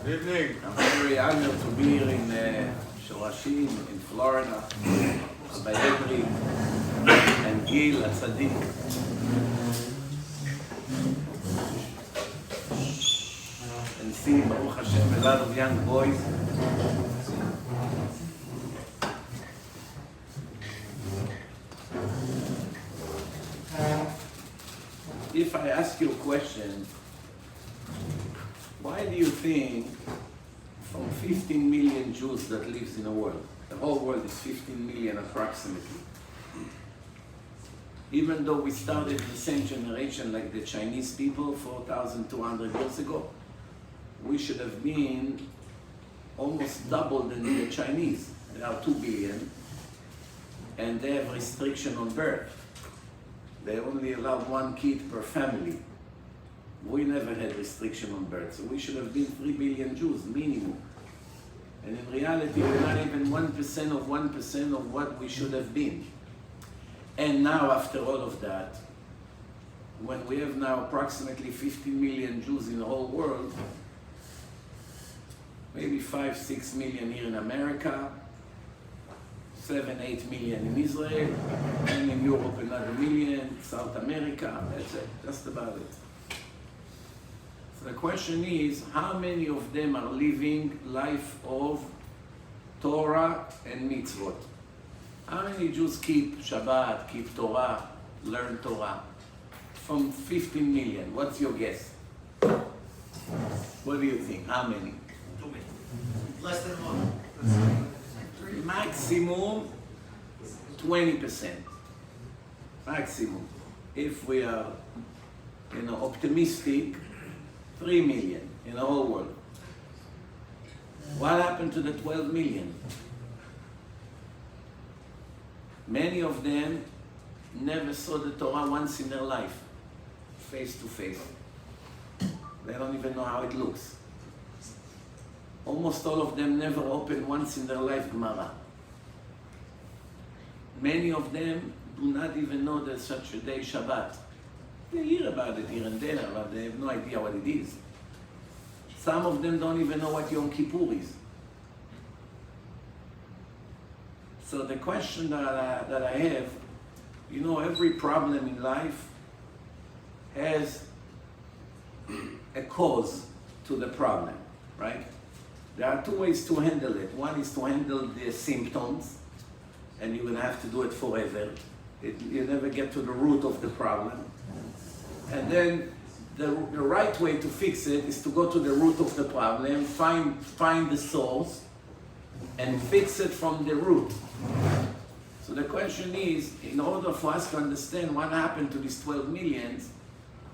Good evening. I'm very honored to be here in Shorashim, in Florida, Rabbi Edri and Gil Atzadik. And see, Baruch Hashem, a lot of young boys. If I ask you a question, why do you think from 15 million Jews that lives in the world, the whole world is 15 million approximately, even though we started in the same generation like the Chinese people 4,200 years ago, we should have been almost double than the Chinese. They are 2 billion, and they have restriction on birth. They only allow 1 kid per family. We never had restriction on birth, so we should have been 3 billion Jews, minimum. And in reality, we're not even 1% of 1% of what we should have been. And now, after all of that, when we have now approximately 15 million Jews in the whole world, maybe 5-6 million here in America, 7-8 million in Israel, and in Europe another million, South America, that's it, just about it. So the question is, how many of them are living life of Torah and mitzvot? How many Jews keep Shabbat, keep Torah, learn Torah? From 15 million, what's your guess? What do you think, how many? 2 million. Less than 1. Maximum 20%. Maximum. If we are, optimistic, 3 million in the whole world. What happened to the 12 million? Many of them never saw the Torah once in their life, face to face. They don't even know how it looks. Almost all of them never opened once in their life Gemara. Many of them do not even know there's such a day, Shabbat. They hear about it here and there, but they have no idea what it is. Some of them don't even know what Yom Kippur is. So the question that I have, every problem in life has a cause to the problem, right? There are 2 ways to handle it. One is to handle the symptoms, and you're going to have to do it forever. You never get to the root of the problem. And then the right way to fix it is to go to the root of the problem, find the source, and fix it from the root. So the question is, in order for us to understand what happened to these 12 millions,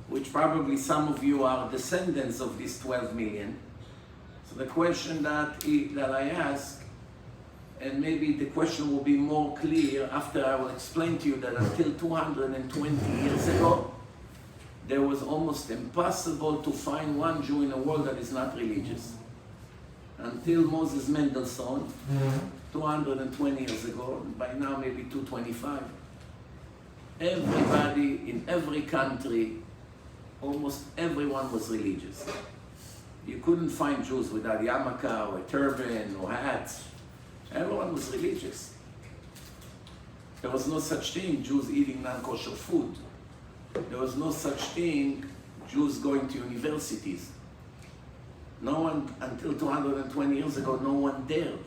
which probably some of you are descendants of these 12 million, so the question that I ask, and maybe the question will be more clear after I will explain to you that until 220 years ago, there was almost impossible to find one Jew in the world that is not religious. Until Moses Mendelssohn, 220 years ago, by now maybe 225, everybody in every country, almost everyone was religious. You couldn't find Jews without yarmulke or a turban or hats. Everyone was religious. There was no such thing, Jews eating non-kosher food. There was no such thing, Jews going to universities. No one, until 220 years ago, no one dared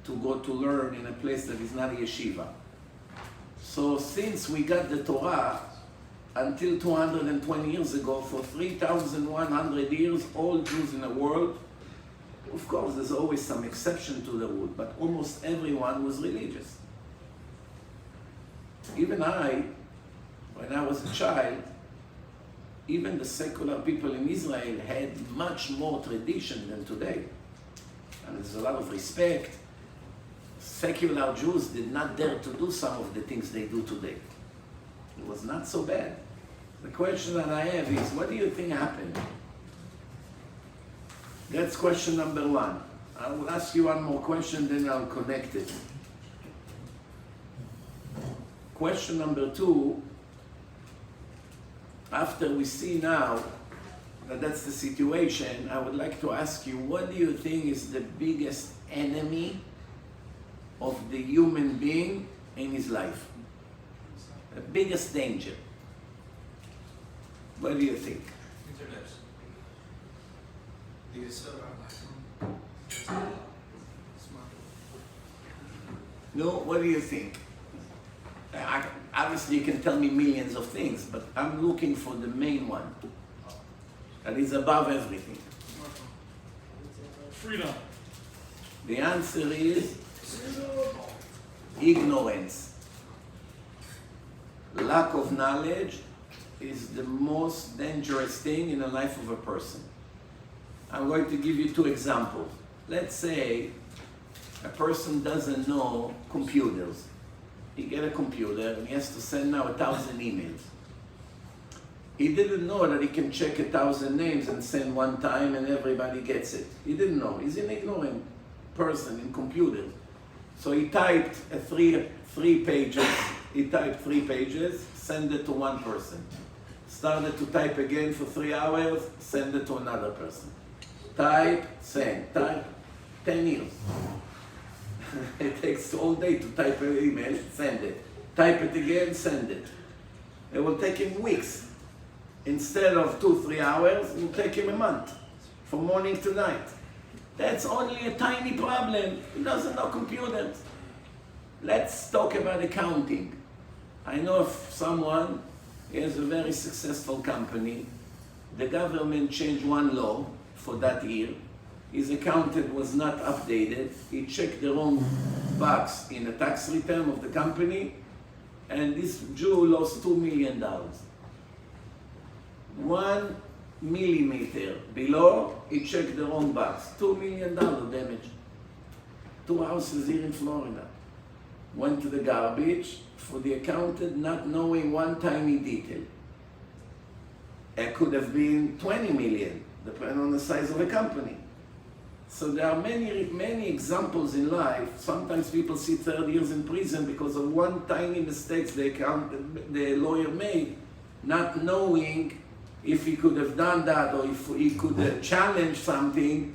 to go to learn in a place that is not a yeshiva. So since we got the Torah, until 220 years ago, for 3,100 years, all Jews in the world, of course there's always some exception to the rule, but almost everyone was religious. Even when I was a child, even the secular people in Israel had much more tradition than today. And there's a lot of respect. Secular Jews did not dare to do some of the things they do today. It was not so bad. The question that I have is, what do you think happened? That's question number 1. I will ask you one more question, then I'll connect it. Question number 2, after we see now that that's the situation, I would like to ask you, what do you think is the biggest enemy of the human being in his life? The biggest danger. What do you think? Internet. No, what do you think? Obviously you can tell me millions of things, but I'm looking for the main one that is above everything. Freedom. The answer is ignorance. Lack of knowledge is the most dangerous thing in the life of a person. I'm going to give you two examples. Let's say a person doesn't know computers. He gets a computer and he has to send now 1,000 emails. He didn't know that he can check 1,000 names and send one time and everybody gets it. He didn't know. He's an ignorant person in computers. So he typed three pages. He typed 3 pages, send it to one person. Started to type again for 3 hours, send it to another person. Type, send, type, 10 years. It takes all day to type an email, send it. Type it again, send it. It will take him weeks. Instead of 2-3 hours, it will take him a month, from morning to night. That's only a tiny problem. He doesn't know computers. Let's talk about accounting. I know of someone, he has a very successful company. The government changed one law for that year. His accountant was not updated. He checked the wrong box in the tax return of the company, and this Jew lost $2 million. 1 millimeter below, he checked the wrong box. $2 million damage. 2 houses here in Florida. Went to the garbage for the accountant not knowing one tiny detail. It could have been 20 million, depending on the size of the company. So there are many examples in life. Sometimes people see 30 years in prison because of one tiny mistake the lawyer made, not knowing if he could have done that or if he could have challenged something,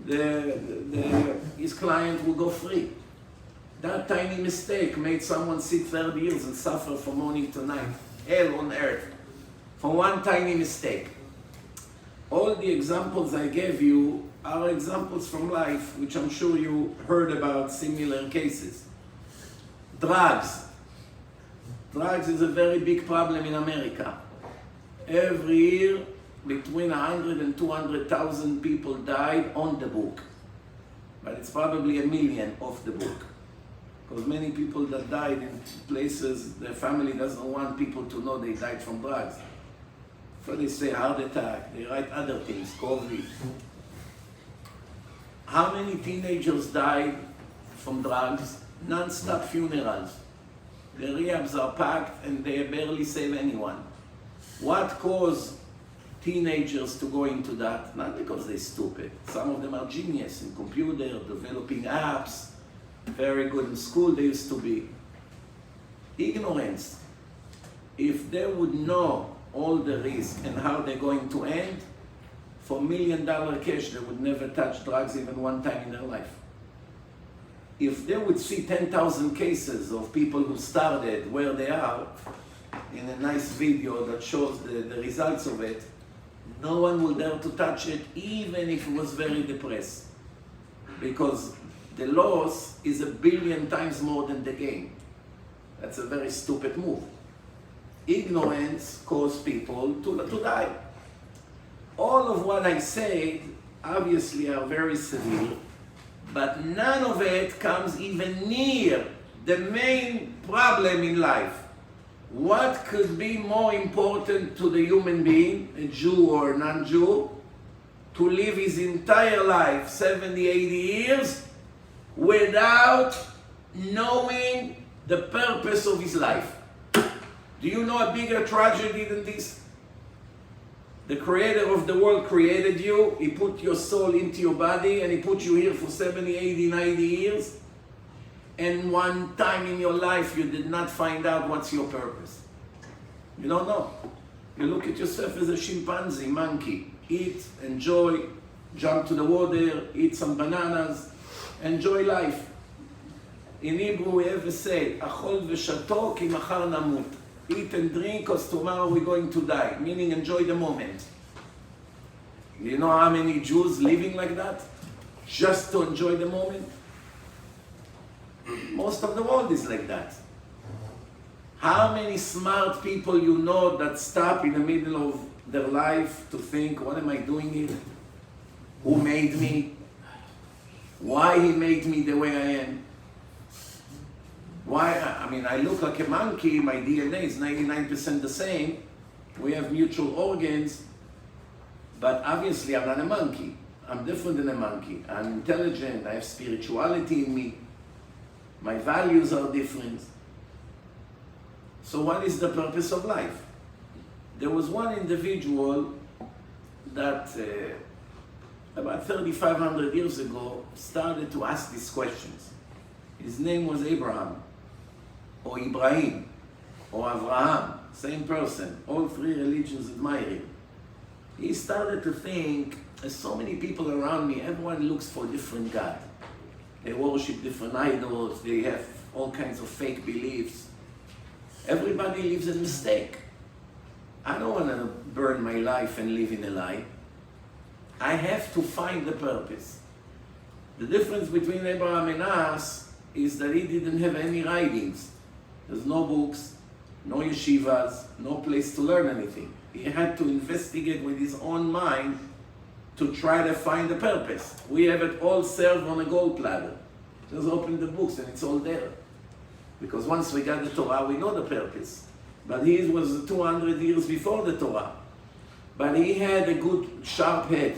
his client will go free. That tiny mistake made someone sit 30 years and suffer from morning to night. Hell on earth. For one tiny mistake. All the examples I gave you are examples from life, which I'm sure you heard about similar cases. Drugs. Drugs is a very big problem in America. Every year, between 100 and 200,000 people died on the book. But it's probably 1 million off the book. Because many people that died in places, their family doesn't want people to know they died from drugs. So they say heart attack, they write other things, COVID. How many teenagers died from drugs? Non-stop funerals. The rehabs are packed and they barely save anyone. What caused teenagers to go into that? Not because they're stupid. Some of them are genius in computer, developing apps, very good in school they used to be. Ignorance. If they would know all the risk and how they're going to end, for $1 million cash, they would never touch drugs even one time in their life. If they would see 10,000 cases of people who started where they are, in a nice video that shows the results of it, no one will dare to touch it, even if it was very depressed. Because the loss is 1 billion times more than the gain. That's a very stupid move. Ignorance caused people to die. All of what I said obviously are very severe, but none of it comes even near the main problem in life. What could be more important to the human being, a Jew or non-Jew, to live his entire life, 70, 80 years, without knowing the purpose of his life? Do you know a bigger tragedy than this? The creator of the world created you, he put your soul into your body, and he put you here for 70, 80, 90 years. And one time in your life you did not find out what's your purpose. You don't know. You look at yourself as a chimpanzee, monkey. eat, enjoy, jump to the water, eat some bananas, enjoy life. In Hebrew we have a say, "Achol v'shato ki machar namut." Eat and drink, because tomorrow we're going to die. Meaning, enjoy the moment. You know how many Jews living like that? Just to enjoy the moment? Most of the world is like that. How many smart people you know that stop in the middle of their life to think, what am I doing here? Who made me? Why he made me the way I am? Why? I mean, I look like a monkey, my DNA is 99% the same. We have mutual organs, but obviously I'm not a monkey. I'm different than a monkey. I'm intelligent, I have spirituality in me. My values are different. So what is the purpose of life? There was one individual that about 3,500 years ago started to ask these questions. His name was Abraham, or Ibrahim, or Avraham, same person. All three religions admire him. He started to think, there's so many people around me, everyone looks for a different God. They worship different idols, they have all kinds of fake beliefs. Everybody lives in mistake. I don't want to burn my life and live in a lie. I have to find the purpose. The difference between Abraham and us is that he didn't have any writings. There's no books, no yeshivas, no place to learn anything. He had to investigate with his own mind to try to find the purpose. We have it all served on a gold platter. Just open the books and it's all there. Because once we got the Torah, we know the purpose. But his was 200 years before the Torah. But he had a good, sharp head.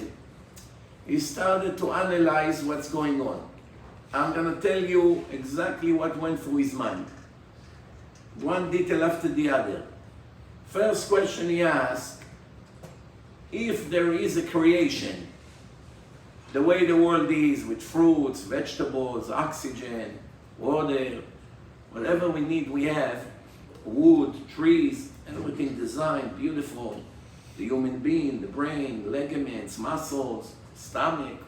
He started to analyze what's going on. I'm going to tell you exactly what went through his mind. One detail after the other. First question he asked, if there is a creation, the way the world is with fruits, vegetables, oxygen, water, whatever we need we have, wood, trees, everything designed, beautiful, the human being, the brain, ligaments, muscles, stomach.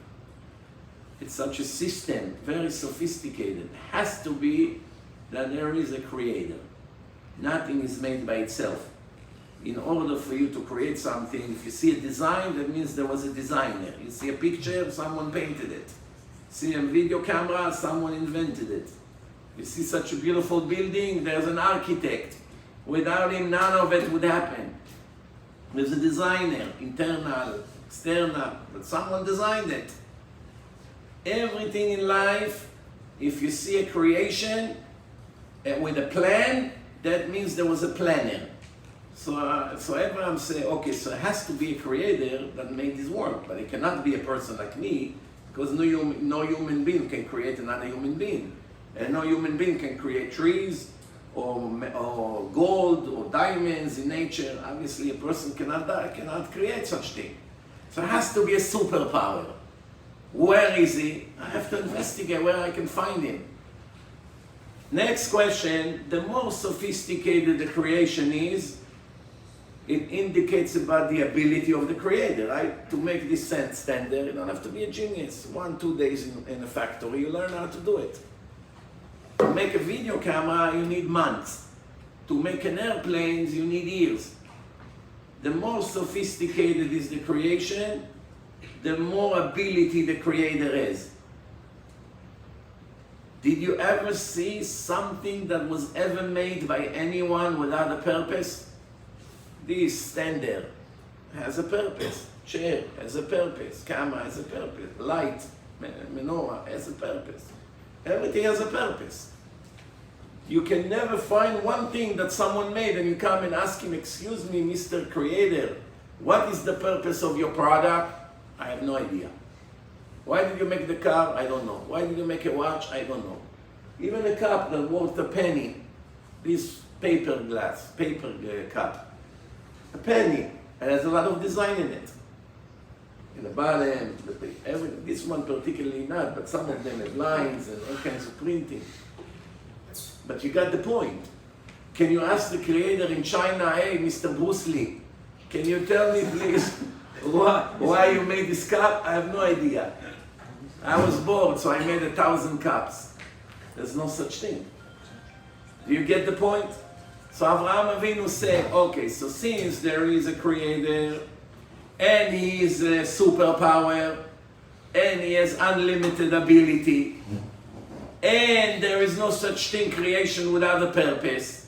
It's such a system, very sophisticated. It has to be that there is a creator. Nothing is made by itself. In order for you to create something, if you see a design, that means there was a designer. You see a picture, someone painted it. See a video camera, someone invented it. You see such a beautiful building, there's an architect. Without him, none of it would happen. There's a designer, internal, external, but someone designed it. Everything in life, if you see a creation with a plan, that means there was a planner. So Abraham said, okay, so it has to be a creator that made this world, but it cannot be a person like me, because no human being can create another human being. And no human being can create trees, or gold, or diamonds in nature. Obviously, a person cannot create such thing. So it has to be a superpower. Where is he? I have to investigate where I can find him. Next question, the more sophisticated the creation is, it indicates about the ability of the creator, right? To make this standard, you don't have to be a genius. 1-2 days in a factory, you learn how to do it. To make a video camera, you need months. To make an airplane, you need years. The more sophisticated is the creation, the more ability the creator has. Did you ever see something that was ever made by anyone without a purpose? This standard has a purpose. Chair has a purpose. Camera has a purpose. Light, menorah has a purpose. Everything has a purpose. You can never find one thing that someone made and you come and ask him, excuse me, Mr. Creator, what is the purpose of your product? I have no idea. Why did you make the car? I don't know. Why did you make a watch? I don't know. Even a cup that worth a penny, this paper cup, a penny, it has a lot of design in it. In the bottom, this one particularly not, but some of them have lines and all kinds of printing. But you got the point. Can you ask the creator in China, hey, Mr. Bruce Lee, can you tell me please, Why you made this cup? I have no idea. I was bored, so I made 1,000 cups. There's no such thing. Do you get the point? So Avraham Avinu said, okay, so since there is a creator, and he is a superpower, and he has unlimited ability, and there is no such thing, creation without a purpose.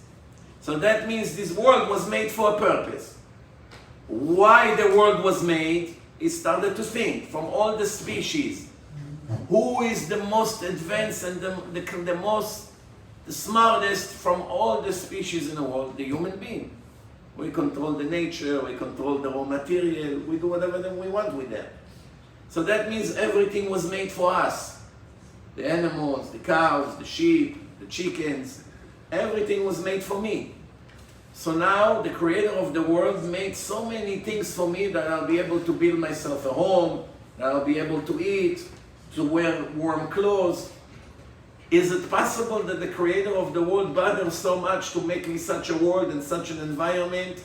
So that means this world was made for a purpose. Why the world was made? He started to think from all the species. Who is the most advanced and the smartest from all the species in the world? The human being. We control the nature, we control the raw material, we do whatever we want with them. So that means everything was made for us. The animals, the cows, the sheep, the chickens, everything was made for me. So now the creator of the world made so many things for me that I'll be able to build myself a home, that I'll be able to eat, to wear warm clothes. Is it possible that the creator of the world bothers so much to make me such a world and such an environment,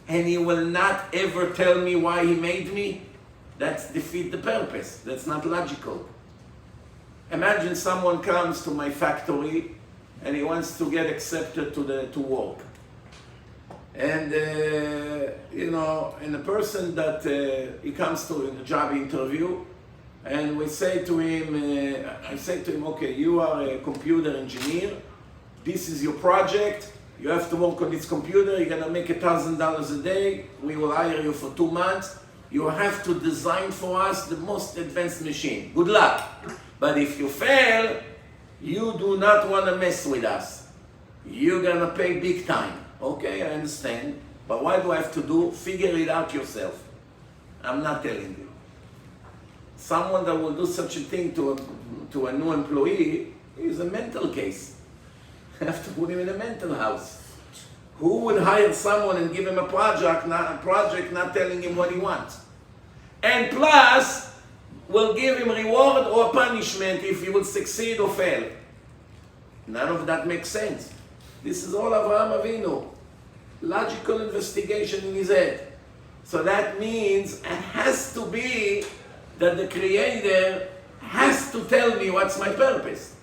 and he will not ever tell me why he made me? That's defeat the purpose. That's not logical. Imagine someone comes to my factory and he wants to get accepted to work. And and the person that he comes to in a job interview, and we say to him, I say to him, okay, you are a computer engineer. This is your project. You have to work on this computer. You're gonna make $1,000 a day. We will hire you for 2 months. You have to design for us the most advanced machine. Good luck. But if you fail, you do not want to mess with us. You're gonna pay big time. Okay, I understand. But what do I have to do? Figure it out yourself. I'm not telling you. Someone that will do such a thing to a new employee is a mental case. You have to put him in a mental house. Who would hire someone and give him a project not telling him what he wants? And plus, will give him reward or punishment if he will succeed or fail. None of that makes sense. This is all Avraham Avinu. Logical investigation in his head. So that means it has to be that the Creator has to tell me what's my purpose.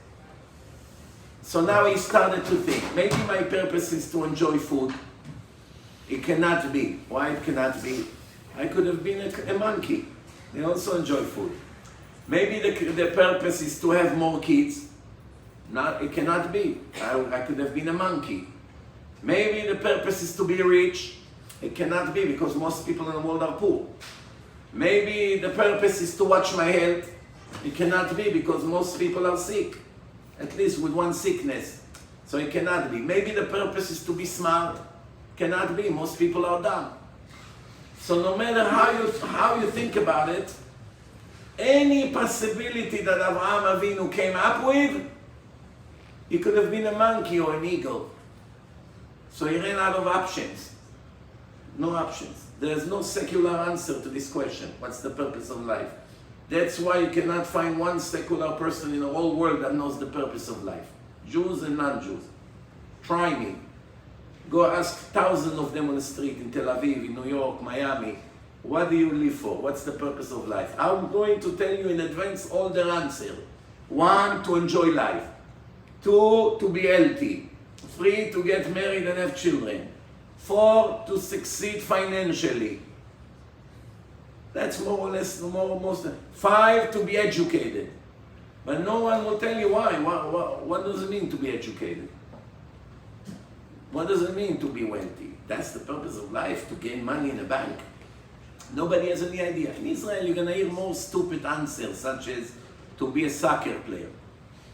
So now he started to think, maybe my purpose is to enjoy food. It cannot be. Why it cannot be? I could have been a monkey. They also enjoy food. Maybe the purpose is to have more kids. It cannot be. I could have been a monkey. Maybe the purpose is to be rich. It cannot be because most people in the world are poor. Maybe the purpose is to watch my health. It cannot be because most people are sick, at least with one sickness. So it cannot be. Maybe the purpose is to be smart. Cannot be. Most people are dumb. So no matter how you think about it, any possibility that Avraham Avinu came up with, he could have been a monkey or an eagle. So he ran out of options. No options. There's no secular answer to this question. What's the purpose of life? That's why you cannot find one secular person in the whole world that knows the purpose of life. Jews and non-Jews. Try me. Go ask thousands of them on the street in Tel Aviv, in New York, Miami. What do you live for? What's the purpose of life? I'm going to tell you in advance all their answers. 1, to enjoy life. 2, to be healthy. 3, to get married and have children. 4, to succeed financially. That's more or less, most. 5, to be educated. But no one will tell you why. What does it mean to be educated? What does it mean to be wealthy? That's the purpose of life, to gain money in a bank. Nobody has any idea. In Israel, you're going to hear more stupid answers, such as to be a soccer player.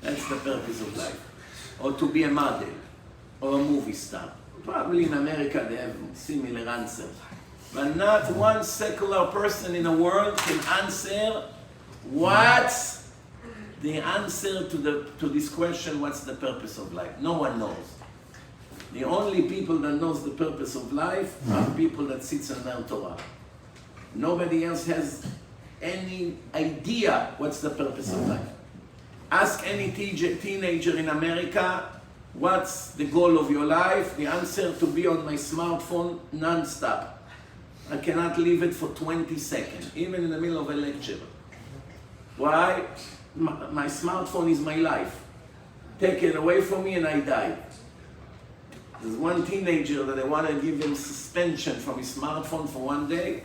That's the purpose of life. Or to be a model, or a movie star. Probably in America they have similar answers. But not one secular person in the world can answer what's the answer to this question, what's the purpose of life? No one knows. The only people that knows the purpose of life are people that sits and learn Torah. Nobody else has any idea what's the purpose of life. Ask any teenager in America, what's the goal of your life? The answer to be on my smartphone non-stop. I cannot leave it for 20 seconds, even in the middle of a lecture. Why? My smartphone is my life. Take it away from me and I die. There's one teenager that I want to give him suspension from his smartphone for one day.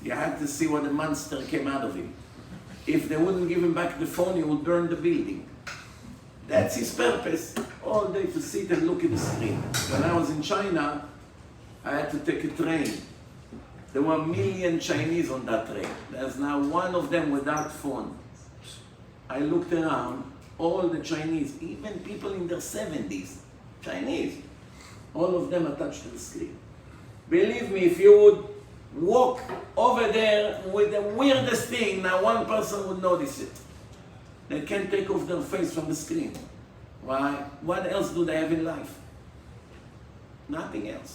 You had to see what a monster came out of him. If they wouldn't give him back the phone, he would burn the building. That's his purpose, all day to sit and look at the screen. When I was in China, I had to take a train. There were 1 million Chinese on that train. There's now one of them without phone. I looked around, all the Chinese, even people in their 70s, Chinese, all of them attached to the screen. Believe me, if you would walk over there with the weirdest thing, now one person would notice it. They can't take off their face from the screen. Why? What else do they have in life? Nothing else.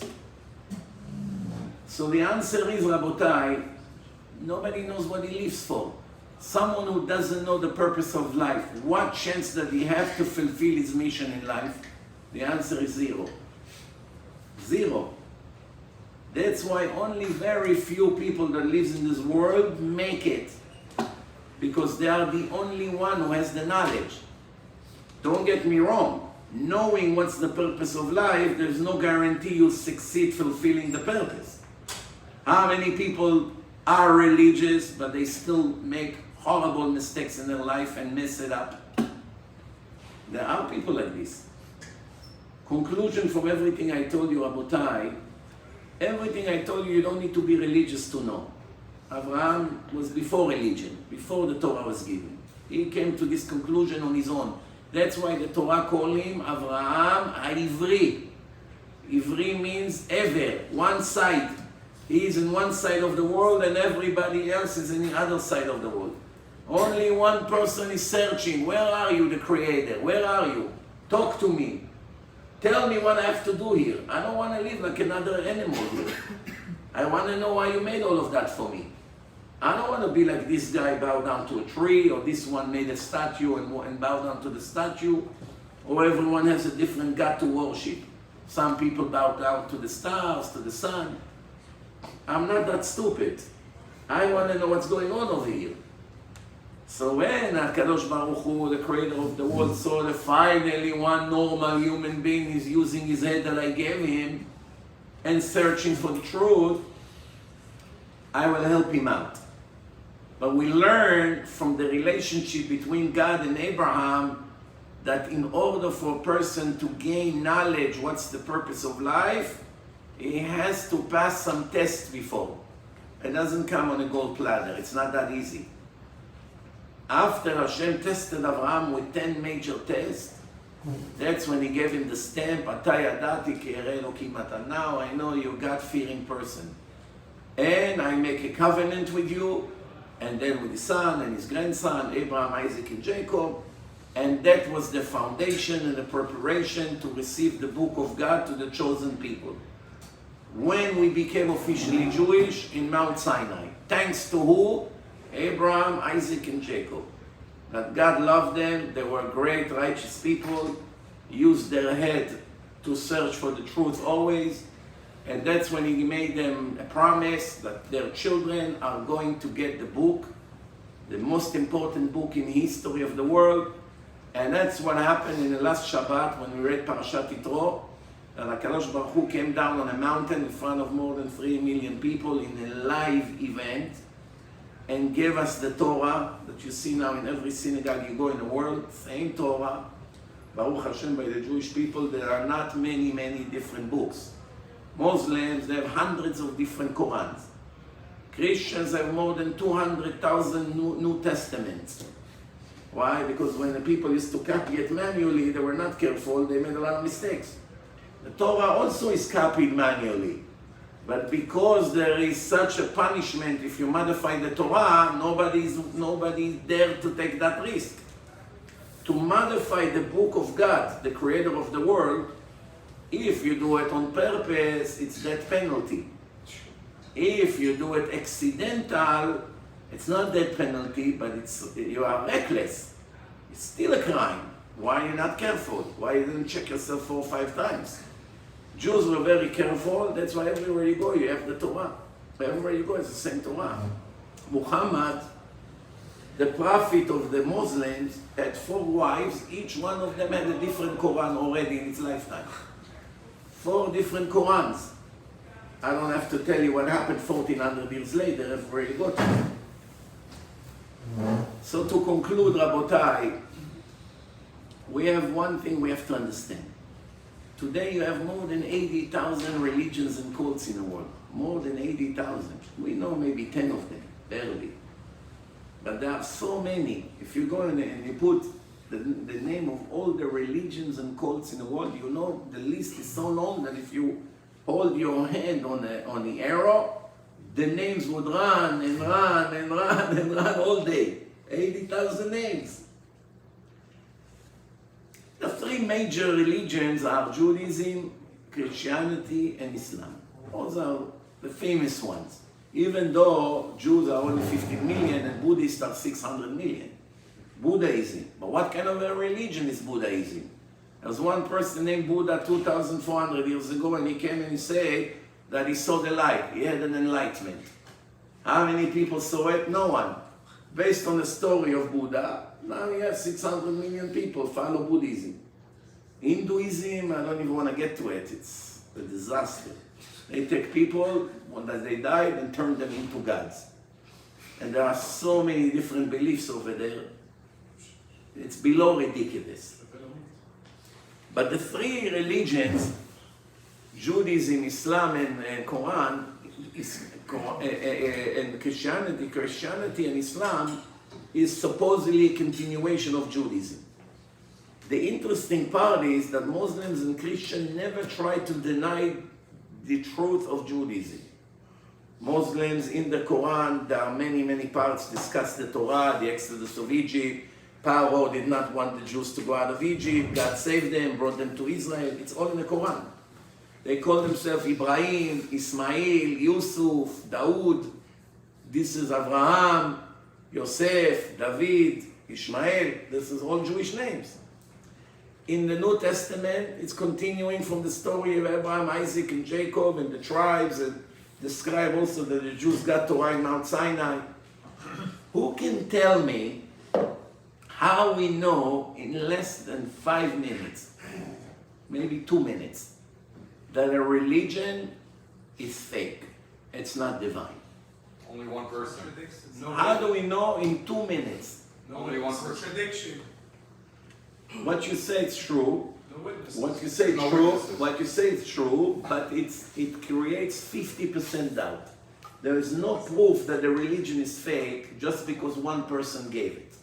So the answer is, Rabotai, nobody knows what he lives for. Someone who doesn't know the purpose of life, what chance does he have to fulfill his mission in life? The answer is zero. Zero. That's why only very few people that lives in this world make it. Because they are the only one who has the knowledge. Don't get me wrong. Knowing what's the purpose of life, there's no guarantee you'll succeed fulfilling the purpose. How many people are religious, but they still make horrible mistakes in their life and mess it up? There are people like this. Conclusion from everything I told you, Rabotai, everything I told you don't need to be religious to know. Abraham was before religion, before the Torah was given. He came to this conclusion on his own. That's why the Torah called him Abraham Ivri. Ivri means ever, one side. He is in one side of the world and everybody else is in the other side of the world. Only one person is searching. Where are you, the Creator? Where are you? Talk to me. Tell me what I have to do here. I don't want to live like another animal here. I want to know why you made all of that for me. I don't want to be like this guy bow down to a tree, or this one made a statue and bow down to the statue, or everyone has a different God to worship. Some people bow down to the stars, to the sun. I'm not that stupid. I want to know what's going on over here. So when HaKadosh Baruch Hu, the creator of the world, saw that finally one normal human being is using his head that I gave him and searching for the truth, I will help him out. But we learn from the relationship between God and Abraham that in order for a person to gain knowledge, what's the purpose of life, he has to pass some tests before. It doesn't come on a gold platter. It's not that easy. After Hashem tested Abraham with 10 major tests, that's when he gave him the stamp, Atay Adati Ki Ereh Elokim Ata. Now I know you're a God-fearing person. And I make a covenant with you, and then with his son and his grandson, Abraham, Isaac, and Jacob. And that was the foundation and the preparation to receive the book of God to the chosen people. When we became officially Jewish in Mount Sinai. Thanks to who? Abraham, Isaac, and Jacob. That God loved them, they were great, righteous people, used their head to search for the truth always, and that's when he made them a promise that their children are going to get the book, the most important book in the history of the world, and that's what happened in the last Shabbat when we read Parashat Yitro, that HaKadosh Baruch Hu came down on a mountain in front of more than 3 million people in a live event, and gave us the Torah that you see now in every synagogue you go in the world, same Torah. Baruch Hashem, by the Jewish people, there are not many different books. Muslims, they have hundreds of different Qurans. Christians have more than 200,000 New Testaments. Why? Because when the people used to copy it manually, they were not careful, they made a lot of mistakes. The Torah also is copied manually. But because there is such a punishment if you modify the Torah, nobody dare to take that risk. To modify the book of God, the creator of the world, if you do it on purpose, it's that penalty. If you do it accidental, it's not that penalty, but you are reckless. It's still a crime. Why are you not careful? Why you didn't check yourself 4 or 5 times? Jews were very careful, that's why everywhere you go you have the Torah. Everywhere you go, it's the same Torah. Muhammad, the prophet of the Muslims, had 4 wives. Each one of them had a different Quran already in its lifetime. 4 different Qurans. I don't have to tell you what happened 1400 years later, everywhere you go to. So to conclude, Rabotai, we have one thing we have to understand. Today you have more than 80,000 religions and cults in the world. More than 80,000. We know maybe 10 of them, barely. But there are so many. If you go and you put the name of all the religions and cults in the world, you know the list is so long that if you hold your hand on the arrow, the names would run and run and run and run all day. 80,000 names. The 3 major religions are Judaism, Christianity, and Islam. Those are the famous ones. Even though Jews are only 15 million and Buddhists are 600 million. Buddhism. But what kind of a religion is Buddhism? There was one person named Buddha 2,400 years ago, and he came and he said that he saw the light. He had an enlightenment. How many people saw it? No one. Based on the story of Buddha, now you have 600 million people follow Buddhism. Hinduism, I don't even want to get to it. It's a disaster. They take people when they died and turn them into gods. And there are so many different beliefs over there. It's below ridiculous. But the 3 religions, Judaism, Islam, and Quran, and Christianity and Islam is supposedly a continuation of Judaism. The interesting part is that Muslims and Christians never try to deny the truth of Judaism. Muslims in the Quran, there are many, many parts discuss the Torah, the Exodus of Egypt. Pharaoh did not want the Jews to go out of Egypt. God saved them, brought them to Israel. It's all in the Quran. They call themselves Ibrahim, Ismail, Yusuf, Daoud. This is Abraham, Yosef, David, Ishmael. This is all Jewish names. In the New Testament, it's continuing from the story of Abraham, Isaac, and Jacob, and the tribes, and describe also that the Jews got Torah in Mount Sinai. Who can tell me how we know in less than 5 minutes, maybe 2 minutes, that a religion is fake? It's not divine. Only one person. How do we know in 2 minutes? Only one person. Contradiction. What you say is true. No witnesses. What you say is No true. witnesses. What you say is true, but it creates 50% doubt. There is no proof that the religion is fake just because one person gave it.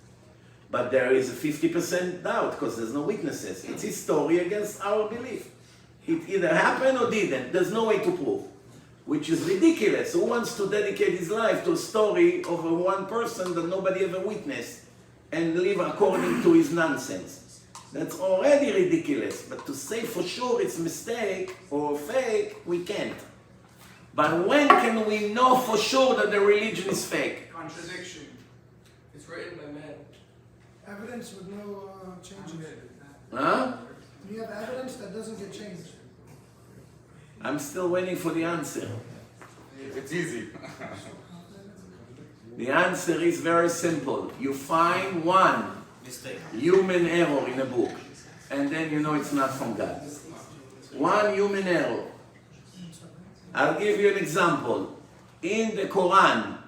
But there is a 50% doubt because there's no witnesses. It's his story against our belief. It either happened or didn't. There's no way to prove, which is ridiculous. Who wants to dedicate his life to a story of a one person that nobody ever witnessed and live according to his nonsense? That's already ridiculous. But to say for sure it's mistake or fake, we can't. But when can we know for sure that the religion is fake? Contradiction. It's written by man. Evidence with no change in it. Huh? You have evidence that doesn't get changed. I'm still waiting for the answer. It's easy. The answer is very simple. You find one Mistake. human error in a book, and then you know it's not from God. One human error. I'll give you an example. In the Quran,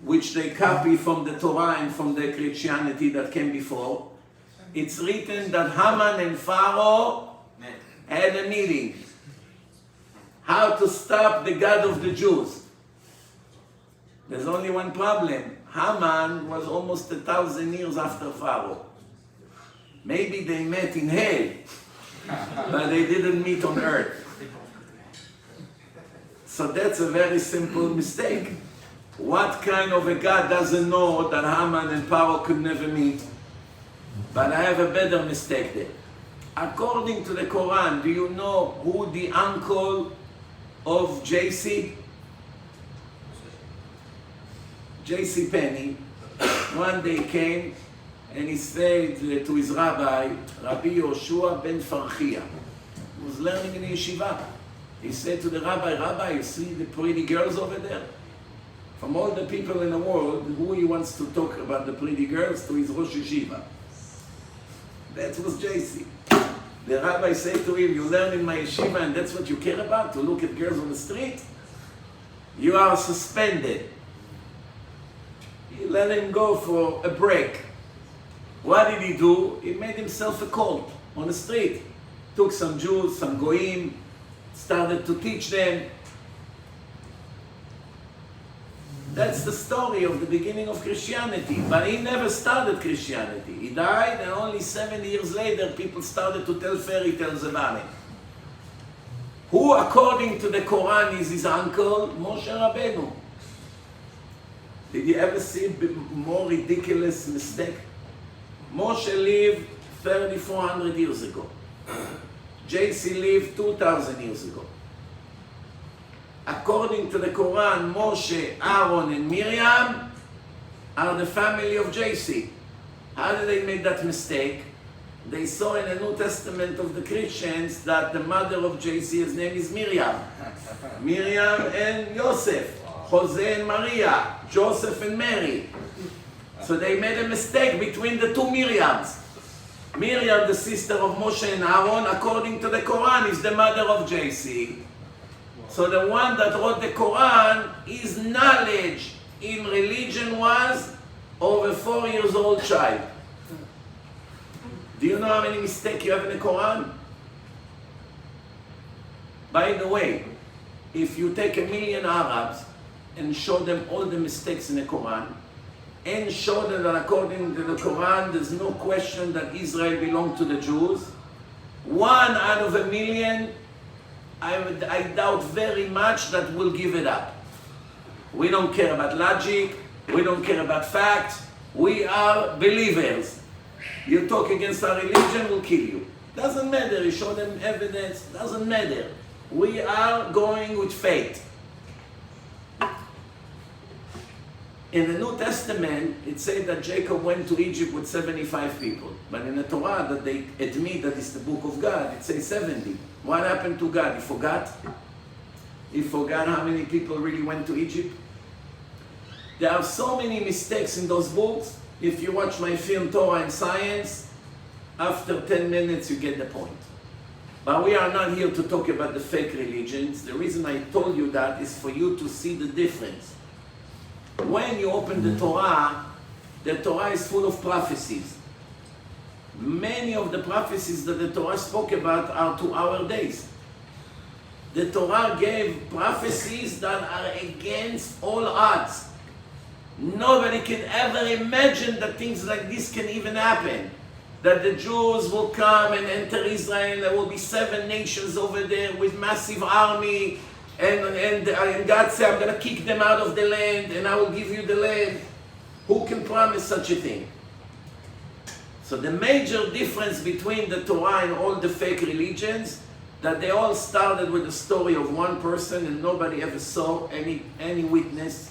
which they copy from the Torah and from the Christianity that came before, it's written that Haman and Pharaoh had a meeting. How to stop the God of the Jews. There's only one problem. Haman was almost 1,000 years after Pharaoh. Maybe they met in hell, but they didn't meet on earth. So that's a very simple mistake. What kind of a God doesn't know that Haman and Pharaoh could never meet? But I have a better mistake there. According to the Quran, do you know who the uncle of JC? JC Penny, one day came and he said to his rabbi, Rabbi Yoshua ben Farchia, who was learning in the yeshiva. He said to the rabbi, Rabbi, you see the pretty girls over there? From all the people in the world, who he wants to talk about the pretty girls to his Rosh Yeshiva. That was JC. The rabbi said to him, you learn in my yeshiva and that's what you care about, to look at girls on the street? You are suspended. He let him go for a break. What did he do? He made himself a cult on the street. Took some Jews, some Goyim, started to teach them. That's the story of the beginning of Christianity. But he never started Christianity. He died, and only 7 years later, people started to tell fairy tales about him. Who, according to the Quran, is his uncle? Moshe Rabbeinu. Did you ever see a more ridiculous mistake? Moshe lived 3,400 years ago. JC lived 2,000 years ago. According to the Quran, Moshe, Aaron, and Miriam are the family of JC. How did they make that mistake? They saw in the New Testament of the Christians that the mother of JC, his name is Miriam. Miriam and Yosef, Jose and Maria, Joseph and Mary. So they made a mistake between the two Miriams. Miriam, the sister of Moshe and Aaron, according to the Quran, is the mother of JC. So the one that wrote the Quran, his knowledge in religion was over 4 years old child. Do you know how many mistakes you have in the Quran? By the way, if you take 1 million Arabs and show them all the mistakes in the Quran, and show them that according to the Quran, there's no question that Israel belonged to the Jews, 1 out of 1 million, I doubt very much that we'll give it up. We don't care about logic, we don't care about facts, we are believers. You talk against our religion, we'll kill you. Doesn't matter, you show them evidence, doesn't matter. We are going with faith. In the New Testament, it says that Jacob went to Egypt with 75 people. But in the Torah, that they admit that it's the book of God, it says 70. What happened to God? He forgot? He forgot how many people really went to Egypt? There are so many mistakes in those books. If you watch my film, Torah Science, after 10 minutes you get the point. But we are not here to talk about the fake religions. The reason I told you that is for you to see the difference. When you open the Torah is full of prophecies. Many of the prophecies that the Torah spoke about are to our days. The Torah gave prophecies that are against all odds. Nobody can ever imagine that things like this can even happen. That the Jews will come and enter Israel, there will be 7 nations over there with massive army, and God said, I'm going to kick them out of the land and I will give you the land. Who can promise such a thing? So the major difference between the Torah and all the fake religions, that they all started with the story of one person and nobody ever saw any witness.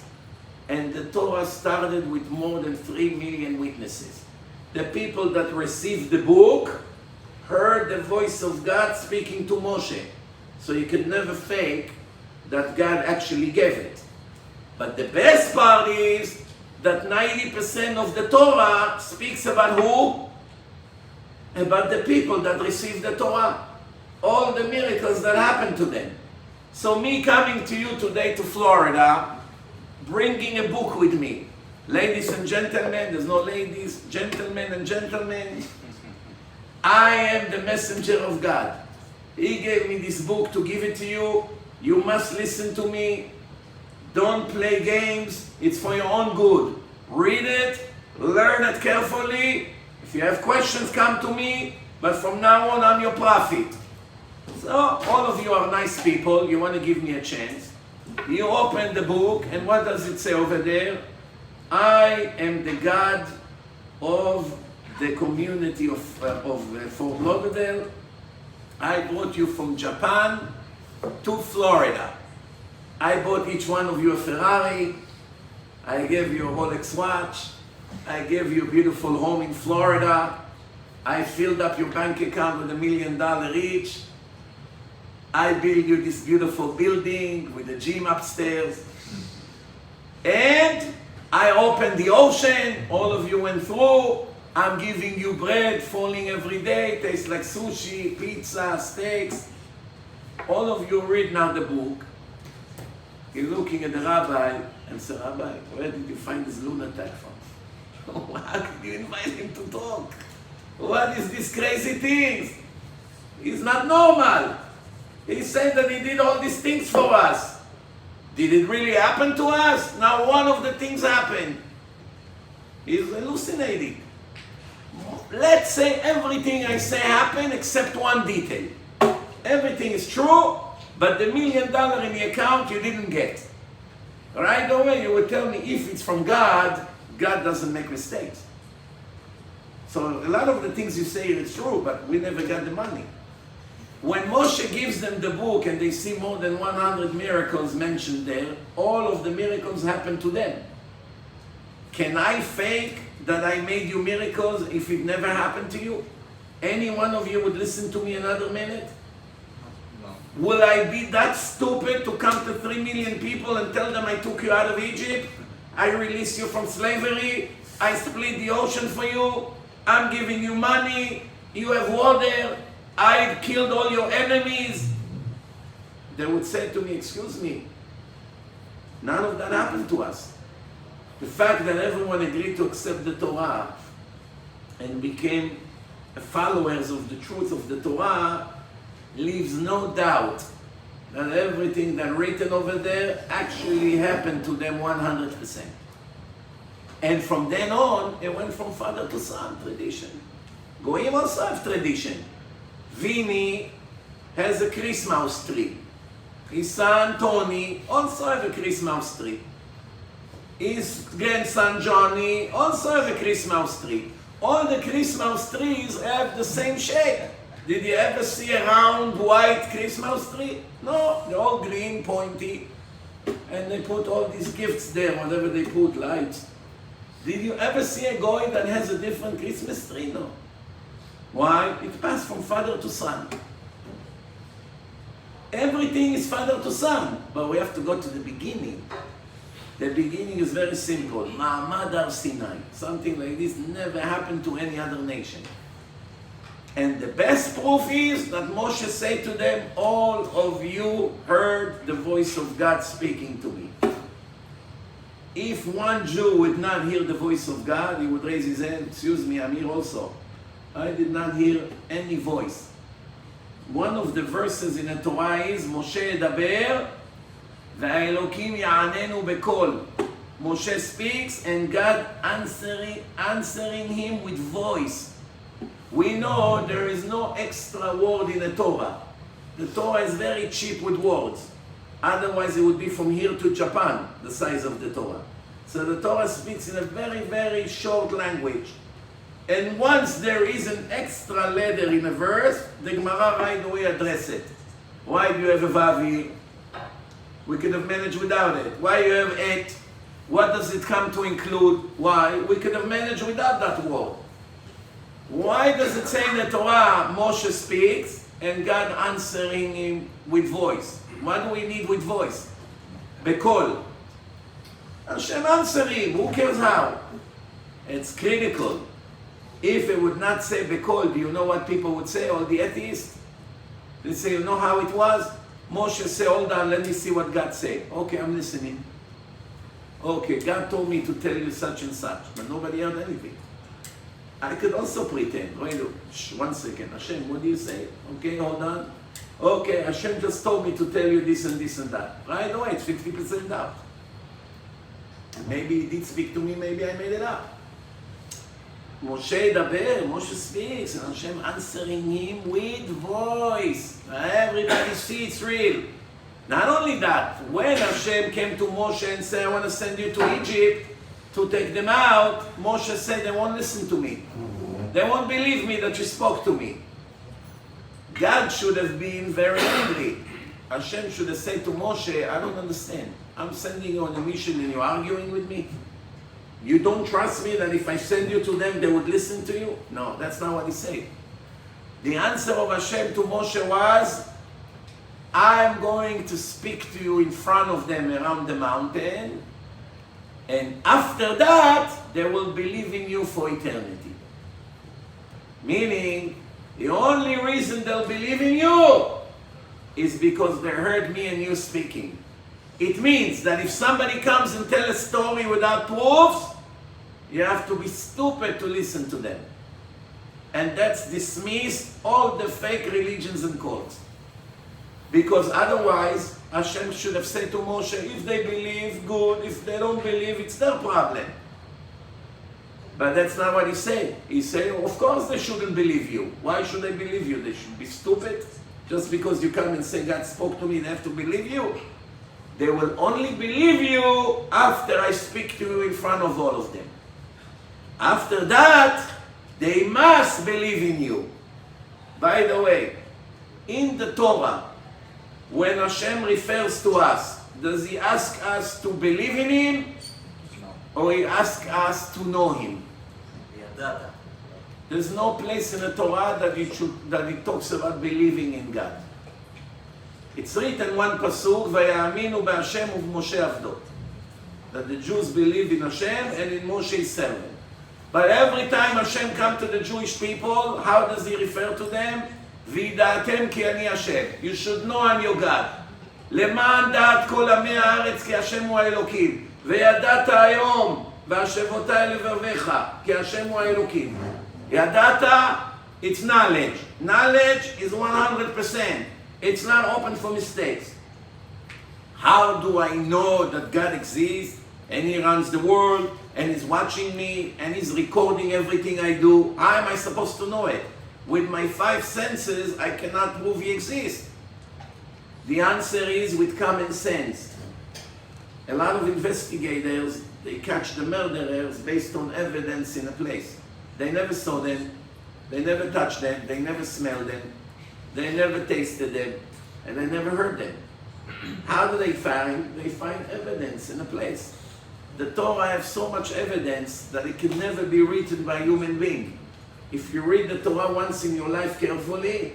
And the Torah started with more than 3 million witnesses. The people that received the book heard the voice of God speaking to Moshe. So you could never fake that God actually gave it. But the best part is that 90% of the Torah speaks about who? About the people that received the Torah. All the miracles that happened to them. So me coming to you today to Florida, bringing a book with me. Ladies and gentlemen, there's no ladies, gentlemen and gentlemen. I am the messenger of God. He gave me this book to give it to you. You must listen to me. Don't play games. It's for your own good. Read it, learn it carefully. If you have questions, come to me. But from now on, I'm your prophet. So, all of you are nice people. You want to give me a chance. You open the book, and what does it say over there? I am the God of the community of Fort Lauderdale. I brought you from Japan to Florida. I bought each one of you a Ferrari. I gave you a Rolex watch. I gave you a beautiful home in Florida. I filled up your bank account with $1 million each. I build you this beautiful building with a gym upstairs. And I opened the ocean, all of you went through. I'm giving you bread falling every day, tastes like sushi, pizza, steaks. All of you read now the book. You're looking at the rabbi and say, Rabbi, where did you find this lunatic from? How did you invite him to talk? What is these crazy things? He's not normal. He said that he did all these things for us. Did it really happen to us? Now one of the things happened. He's hallucinating. Let's say everything I say happened except one detail. Everything is true, but the $1 million in the account you didn't get. Right away you would tell me if it's from God, God doesn't make mistakes. So a lot of the things you say is true, but we never got the money. When Moshe gives them the book and they see more than 100 miracles mentioned there, all of the miracles happen to them. Can I fake that I made you miracles if it never happened to you? Any one of you would listen to me another minute? No. Will I be that stupid to come to 3 million people and tell them I took you out of Egypt? I released you from slavery? I split the ocean for you? I'm giving you money? You have water? I killed all your enemies? They would say to me, excuse me, none of that happened to us. The fact that everyone agreed to accept the Torah and became followers of the truth of the Torah leaves no doubt that everything that written over there actually happened to them 100%. And from then on, it went from father to son, tradition. Goyim also have tradition. Vini has a Christmas tree. His son Tony also have a Christmas tree. His grandson Johnny also have a Christmas tree. All the Christmas trees have the same shape. Did you ever see a round white Christmas tree? No, they're all green, pointy. And they put all these gifts there, whatever they put, lights. Did you ever see a guy that has a different Christmas tree? No. Why? It passed from father to son. Everything is father to son, but we have to go to the beginning. The beginning is very simple. Ma'amad Har Sinai. Something like this never happened to any other nation. And the best proof is that Moshe said to them, all of you heard the voice of God speaking to me. If one Jew would not hear the voice of God, he would raise his hand, excuse me, I'm here also. I did not hear any voice. One of the verses in the Torah is, Moshe edaber, ve'elokim ya'anenu bekol. Moshe speaks and God answering him with voice. We know there is no extra word in the Torah. The Torah is very cheap with words. Otherwise it would be from here to Japan, the size of the Torah. So the Torah speaks in a very, very short language. And once there is an extra letter in a verse, the Gemara right away address it. Why do you have a vav here? We could have managed without it. Why do you have et? What does it come to include? Why? We could have managed without that word. Why does it say in the Torah, Moshe speaks, and God answering him with voice? What do we need with voice? Bekol. Hashem answer him, who cares how? It's critical. If it would not say Bekol, do you know what people would say, all the atheists? They say, you know how it was? Moshe say, hold on, let me see what God say. Okay, I'm listening. Okay, God told me to tell you such and such, but nobody heard anything. I could also pretend. Wait, one second. Hashem, what do you say? Okay, hold on. Okay, Hashem just told me to tell you this and this and that. Right away, it's 50% doubt. Maybe he did speak to me, maybe I made it up. Moshe daber, Moshe speaks, and Hashem answering him with voice. Everybody see it's real. Not only that, when Hashem came to Moshe and said, I want to send you to Egypt to take them out, Moshe said, they won't listen to me. They won't believe me that you spoke to me. God should have been very angry. Hashem should have said to Moshe, I don't understand. I'm sending you on a mission and you're arguing with me? You don't trust me that if I send you to them, they would listen to you? No, that's not what he said. The answer of Hashem to Moshe was, I'm going to speak to you in front of them around the mountain, and after that, they will believe in you for eternity. Meaning, the only reason they'll believe in you is because they heard me and you speaking. It means that if somebody comes and tells a story without proofs, you have to be stupid to listen to them. And that's dismiss all the fake religions and cults. Because otherwise, Hashem should have said to Moshe, if they believe, good. If they don't believe, it's their problem. But that's not what he said. He said, of course they shouldn't believe you. Why should they believe you? They should be stupid. Just because you come and say, God spoke to me, they have to believe you. They will only believe you after I speak to you in front of all of them. After that, they must believe in you. By the way, in the Torah, when Hashem refers to us, does he ask us to believe in him? Or he asks us to know him? There's no place in the Torah that it talks about believing in God. It's written one pasuk, "Vayaminu b'Hashem u'b'Moshe avdo," that the Jews believe in Hashem and in Moshe's servant. But every time Hashem comes to the Jewish people, how does he refer to them? "V'yida'atem ki ani Hashem." You should know I'm your God. "Leman da'at kol amei haaretz ki Hashem hu ha'elokim. Ve'yadata hayom v'hashevotai levavecha ki Hashem hu ha'elokim." Yadata, it's knowledge. Knowledge is 100%. It's not open for mistakes. How do I know that God exists and he runs the world and is watching me and is recording everything I do? How am I supposed to know it? With my 5 senses, I cannot prove he exists. The answer is with common sense. A lot of investigators, they catch the murderers based on evidence in a place. They never saw them, they never touched them, they never smelled them, they never tasted them, and they never heard them. How do they find? They find evidence in a place. The Torah has so much evidence that it can never be written by a human being. If you read the Torah once in your life carefully,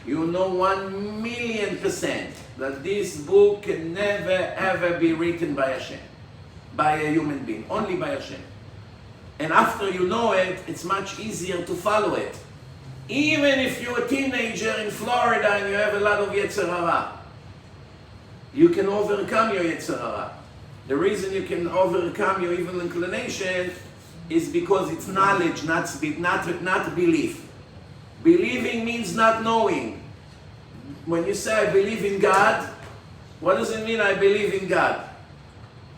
you know 1,000,000% that this book can never ever be written by Hashem, by a human being, only by Hashem. And after you know it, it's much easier to follow it. Even if you're a teenager in Florida and you have a lot of Yetzer Hara, you can overcome your Yetzer Hara. The reason you can overcome your evil inclination is because it's knowledge, not belief. Believing means not knowing. When you say I believe in God, what does it mean I believe in God?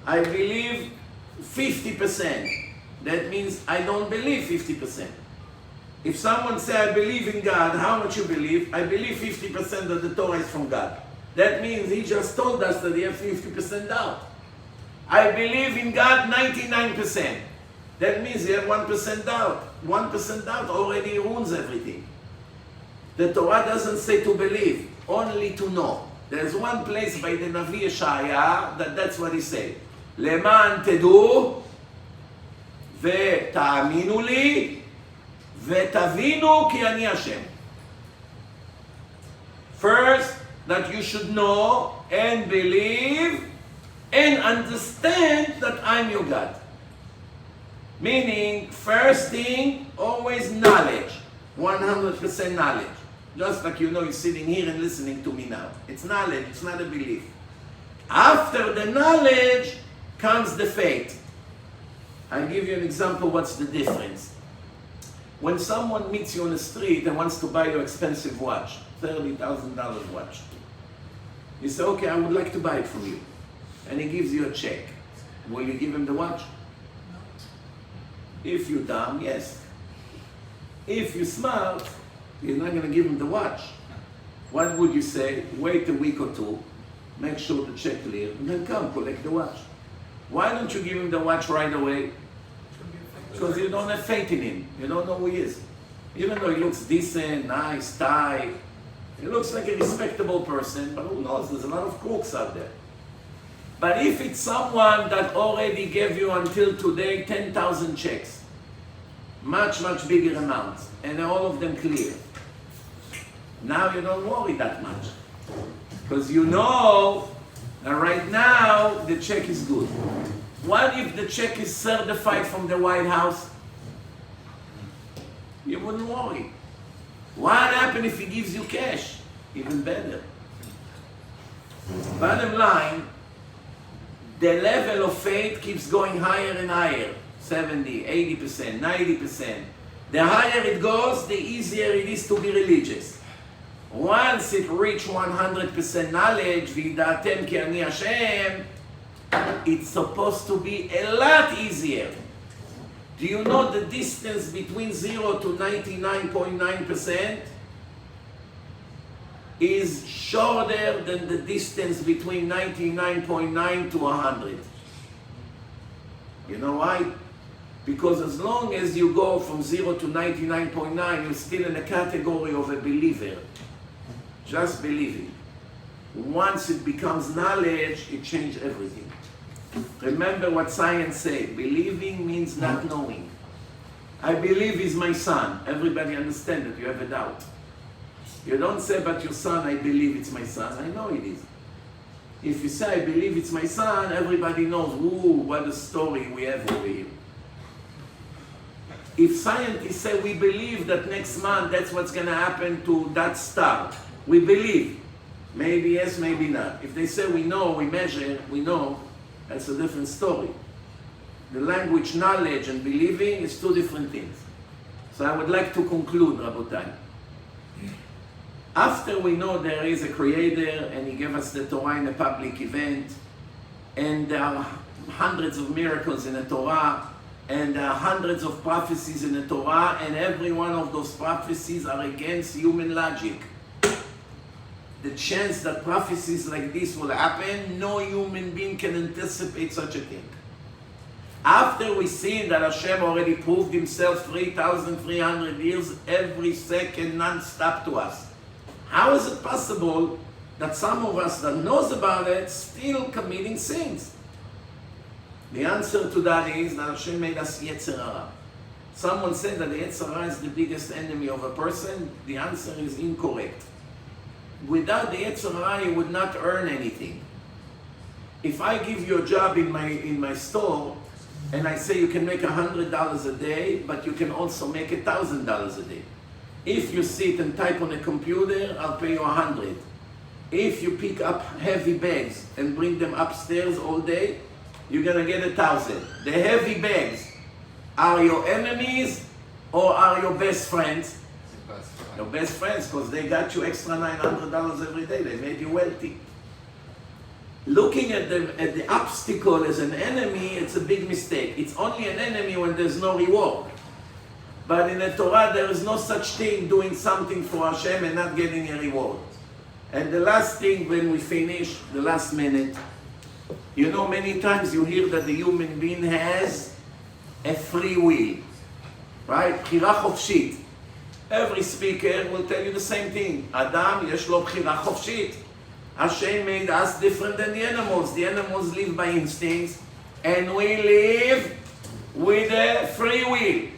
I believe 50%. That means I don't believe 50%. If someone says I believe in God, how much you believe? I believe 50% that the Torah is from God. That means he just told us that he has 50% doubt. I believe in God 99%. That means he has 1% doubt. 1% doubt already ruins everything. The Torah doesn't say to believe, only to know. There's one place by the Navi Yeshaya that's what he said. Leman tedu ותאמינו לי ותבינו כי אני השם. First, that you should know and believe and understand that I'm your God. Meaning, first thing, always knowledge. 100% knowledge. Just like you know you're sitting here and listening to me now. It's knowledge, it's not a belief. After the knowledge comes the faith. I'll give you an example what's the difference. When someone meets you on the street and wants to buy your expensive watch, $30,000 watch, you say, okay, I would like to buy it from you. And he gives you a check. Will you give him the watch? No. If you're dumb, yes. If you're smart, you're not going to give him the watch. What would you say? Wait a week or two, make sure the check clear, and then come collect the watch. Why don't you give him the watch right away? Because you don't have faith in him. You don't know who he is. Even though he looks decent, nice, tie, he looks like a respectable person, but who knows, there's a lot of crooks out there. But if it's someone that already gave you until today 10,000 checks, much, much bigger amounts, and all of them clear, now you don't worry that much. Because you know that right now the check is good. What if the check is certified from the White House? You wouldn't worry. What happens if he gives you cash? Even better. Bottom line, the level of faith keeps going higher and higher. 70, 80%, 90%. The higher it goes, the easier it is to be religious. Once it reaches 100% knowledge, וידעתם כי אני השם, it's supposed to be a lot easier. Do you know the distance between 0 to 99.9% is shorter than the distance between 99.9 to 100? You know why? Because as long as you go from 0 to 99.9, you're still in the category of a believer. Just believing. Once it becomes knowledge, it changes everything. Remember what science says. Believing means not knowing. I believe he's my son. Everybody understands that you have a doubt. You don't say about your son, I believe it's my son. I know it is. If you say, I believe it's my son, everybody knows, ooh, what a story we have over here. If scientists say we believe that next month that's what's going to happen to that star, we believe. Maybe yes, maybe not. If they say we know, we measure, we know, that's a different story. The language, knowledge, and believing is two different things. So I would like to conclude, Rabotai. After we know there is a creator and he gave us the Torah in a public event, and there are hundreds of miracles in the Torah, and there are hundreds of prophecies in the Torah, and every one of those prophecies are against human logic. The chance that prophecies like this will happen, no human being can anticipate such a thing. After we see that Hashem already proved himself 3,300 years, every second non-stop to us, how is it possible that some of us that knows about it still committing sins? The answer to that is that Hashem made us Yetzer Hara. Someone said that the Yetzer Hara is the biggest enemy of a person. The answer is incorrect. Without the Yetzer Hara, you would not earn anything. If I give you a job in my store, and I say you can make $100 a day, but you can also make $1,000 a day. If you sit and type on a computer, I'll pay you 100. If you pick up heavy bags and bring them upstairs all day, you're gonna get 1,000. The heavy bags are your enemies or are your best friends? Your best friends, because they got you extra $900 every day. They made you wealthy. Looking at the obstacle as an enemy, it's a big mistake. It's only an enemy when there's no reward. But in the Torah, there is no such thing doing something for Hashem and not getting a reward. And the last thing, when we finish, the last minute, you know, many times you hear that the human being has a free will, right? בחירה חופשית. Every speaker will tell you the same thing. Adam, יש לו בחירה חופשית. Hashem made us different than the animals. The animals live by instincts, and we live with a free will.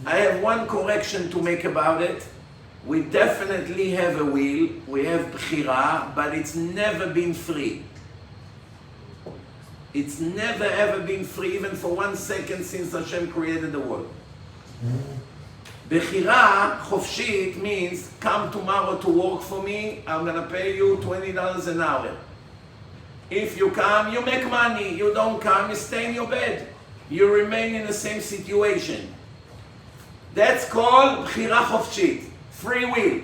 I have one correction to make about it. We definitely have a will, we have bchira, but it's never been free. It's never ever been free, even for 1 second since Hashem created the world. Bechira, chofshit, means come tomorrow to work for me, I'm going to pay you $20 an hour. If you come, you make money. You don't come, you stay in your bed. You remain in the same situation. That's called bechira chofshit, free will.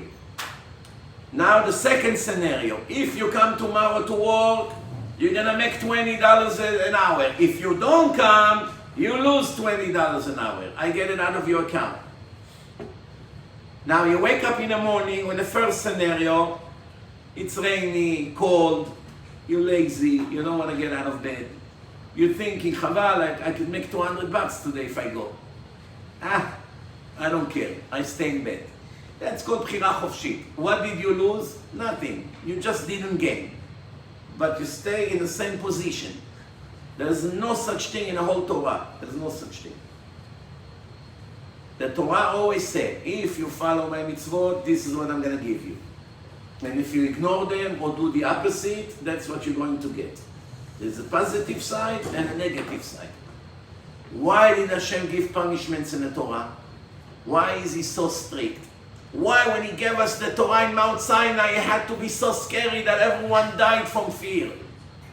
Now the second scenario, if you come tomorrow to work, you're going to make $20 an hour. If you don't come, you lose $20 an hour. I get it out of your account. Now you wake up in the morning with the first scenario, it's rainy, cold, you're lazy, you don't want to get out of bed. You're thinking, Chaval, I could make $200 today if I go. I don't care, I stay in bed. That's called bchira chofshit. What did you lose? Nothing. You just didn't gain. But you stay in the same position. There's no such thing in the whole Torah. There's no such thing. The Torah always said, if you follow my mitzvot, this is what I'm going to give you. And if you ignore them or do the opposite, that's what you're going to get. There's a positive side and a negative side. Why did Hashem give punishments in the Torah? Why is he so strict? Why, when he gave us the Torah in Mount Sinai, it had to be so scary that everyone died from fear?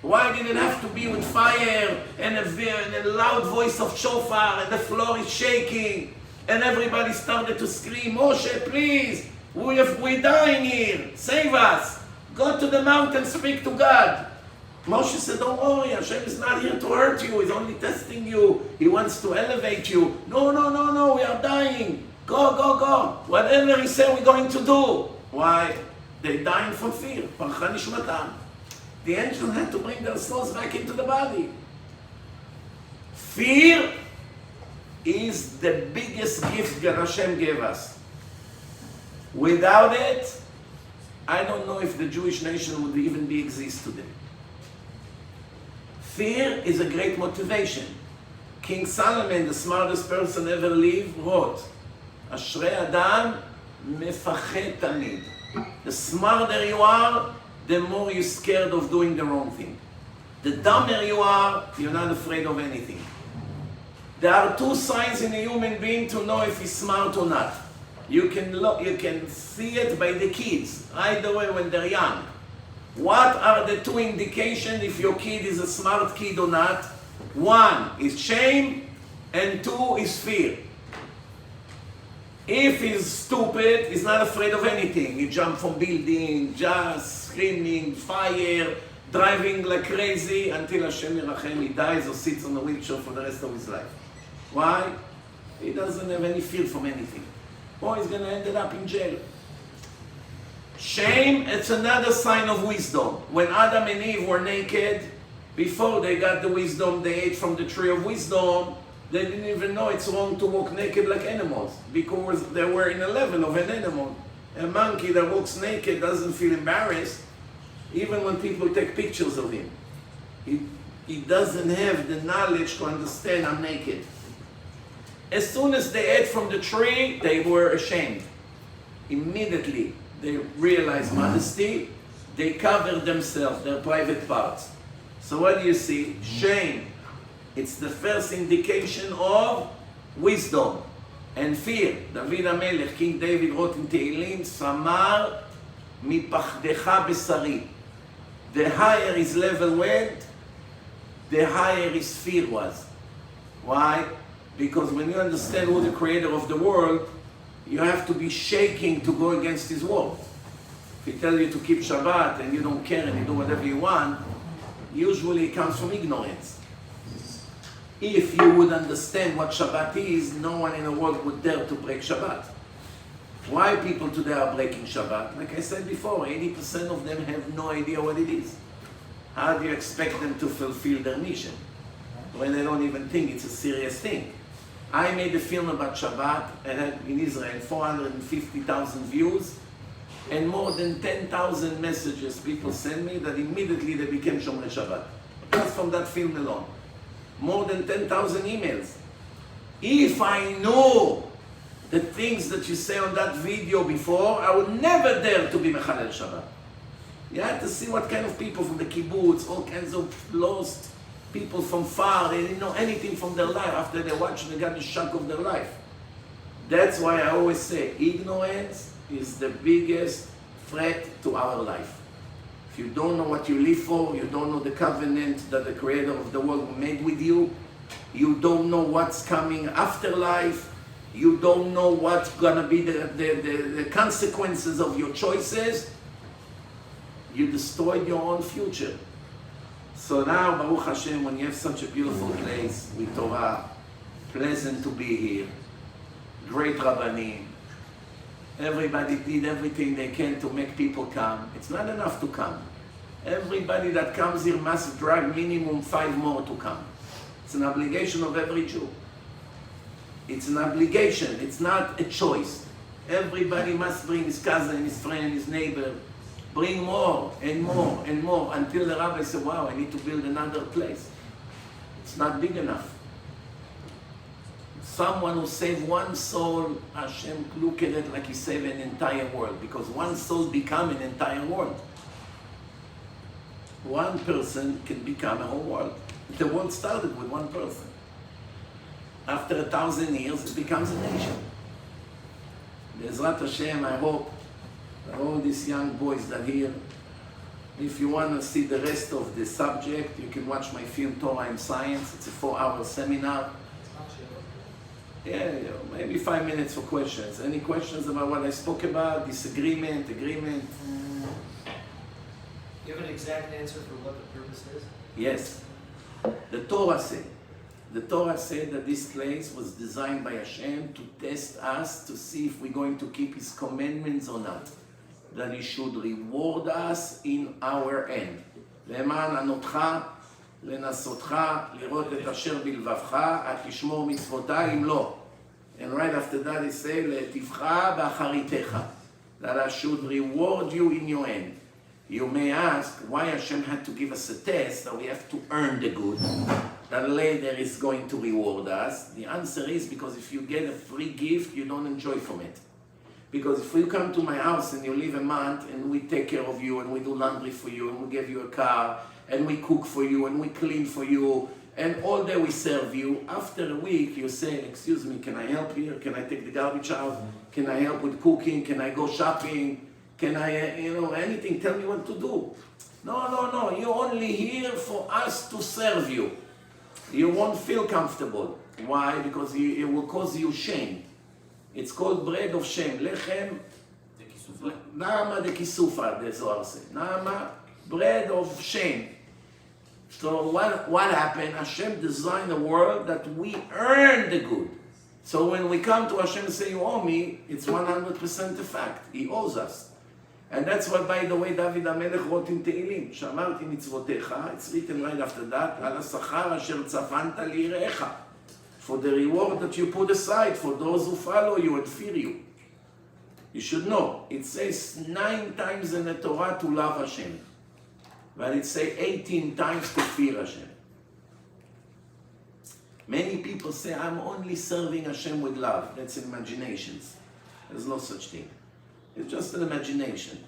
Why did it have to be with fire and a loud voice of shofar and the floor is shaking and everybody started to scream, Moshe, please, we're dying here, save us. Go to the mountain, speak to God. Moshe said, don't worry, Hashem is not here to hurt you, he's only testing you, he wants to elevate you. No, we are dying. Go. Whatever he said, we're going to do. Why? They're dying from fear. The angels had to bring their souls back into the body. Fear is the biggest gift that Hashem gave us. Without it, I don't know if the Jewish nation would even exist today. Fear is a great motivation. King Solomon, the smartest person ever lived, wrote, Ashrei Adam mefached tamid. The smarter you are, the more you're scared of doing the wrong thing. The dumber you are, you're not afraid of anything. There are two signs in a human being to know if he's smart or not. You can see it by the kids, right away when they're young. What are the two indications if your kid is a smart kid or not? One is shame, and two is fear. If he's stupid, he's not afraid of anything. He jumps from building, just screaming, fire, driving like crazy until Hashem Yerachem, he dies or sits on a wheelchair for the rest of his life. Why? He doesn't have any fear from anything. Or he's going to end up in jail. Shame, it's another sign of wisdom. When Adam and Eve were naked, before they got the wisdom, they ate from the tree of wisdom. They didn't even know it's wrong to walk naked like animals, because they were in a level of an animal. A monkey that walks naked doesn't feel embarrassed, even when people take pictures of him. He doesn't have the knowledge to understand I'm naked. As soon as they ate from the tree, they were ashamed. Immediately, they realized modesty. They covered themselves, their private parts. So what do you see? Shame. It's the first indication of wisdom and fear. David HaMelech, King David wrote in Tehillim, Samar mipachdecha besari. The higher his level went, the higher his fear was. Why? Because when you understand who the creator of the world, you have to be shaking to go against his word. If he tells you to keep Shabbat and you don't care and you do whatever you want, usually it comes from ignorance. If you would understand what Shabbat is, no one in the world would dare to break Shabbat. Why people today are breaking Shabbat? Like I said before, 80% of them have no idea what it is. How do you expect them to fulfill their mission when they don't even think it's a serious thing? I made a film about Shabbat and had in Israel 450,000 views and more than 10,000 messages people sent me that immediately they became Shomrei Shabbat. Just from that film alone. More than 10,000 emails. If I knew the things that you say on that video before, I would never dare to be Mechalel Shabbat. You have to see what kind of people from the kibbutz, all kinds of lost people from far, they didn't know anything from their life. After they watched, they got the shock of their life. That's why I always say, ignorance is the biggest threat to our life. If you don't know what you live for, you don't know the covenant that the creator of the world made with you, you don't know what's coming after life, you don't know what's gonna be the consequences of your choices, you destroyed your own future. So now, Baruch Hashem, when you have such a beautiful place with Torah, pleasant to be here, great Rabbanim, everybody did everything they can to make people come. It's not enough to come. Everybody that comes here must drag minimum 5 more to come. It's an obligation of every Jew. It's an obligation, it's not a choice. Everybody must bring his cousin, his friend, his neighbor. Bring more and more and more until the rabbi said, wow, I need to build another place. It's not big enough. Someone who saved one soul, Hashem look at it like he saved an entire world, because one soul become an entire world. One person can become a whole world. The world started with one person. After 1,000 years, it becomes a nation. Be'ezrat Hashem, I hope that all these young boys that are here, if you want to see the rest of the subject, you can watch my film Torah Science. It's a 4-hour seminar. Yeah, maybe 5 minutes for questions. Any questions about what I spoke about? Disagreement, agreement? You have an exact answer for what the purpose is? Yes. The Torah said that this place was designed by Hashem to test us, to see if we're going to keep His commandments or not. That He should reward us in our end. למען ענותך, לנסותך, לראות את אשר בלבבך, עד תשמור מצוותיי אם לא. And right after that He said, להיטיבך באחריתך. That I should reward you in your end. You may ask why Hashem had to give us a test, that we have to earn the good, that later is going to reward us. The answer is because if you get a free gift, you don't enjoy from it. Because if you come to my house and you live a month and we take care of you and we do laundry for you and we give you a car and we cook for you and we clean for you and all day we serve you, after a week you say, excuse me, can I help here? Can I take the garbage out? Can I help with cooking? Can I go shopping? Can I, anything? Tell me what to do. No, you're only here for us to serve you. You won't feel comfortable. Why? Because it will cause you shame. It's called bread of shame. Lechem, nama de kisufa, the Zohar says. Nama, bread of shame. So what happened? Hashem designed a world that we earn the good. So when we come to Hashem and say, you owe me, it's 100% a fact. He owes us. And that's what, by the way, David HaMelech wrote in Tehillim, שמרתי מצוותיך, it's written right after that, על השכר אשר צפנת ליראיך, for the reward that you put aside for those who follow you and fear you. You should know, it says 9 times in the Torah to love Hashem, but it says 18 times to fear Hashem. Many people say, I'm only serving Hashem with love. That's imaginations. There's no such thing. It's just an imagination.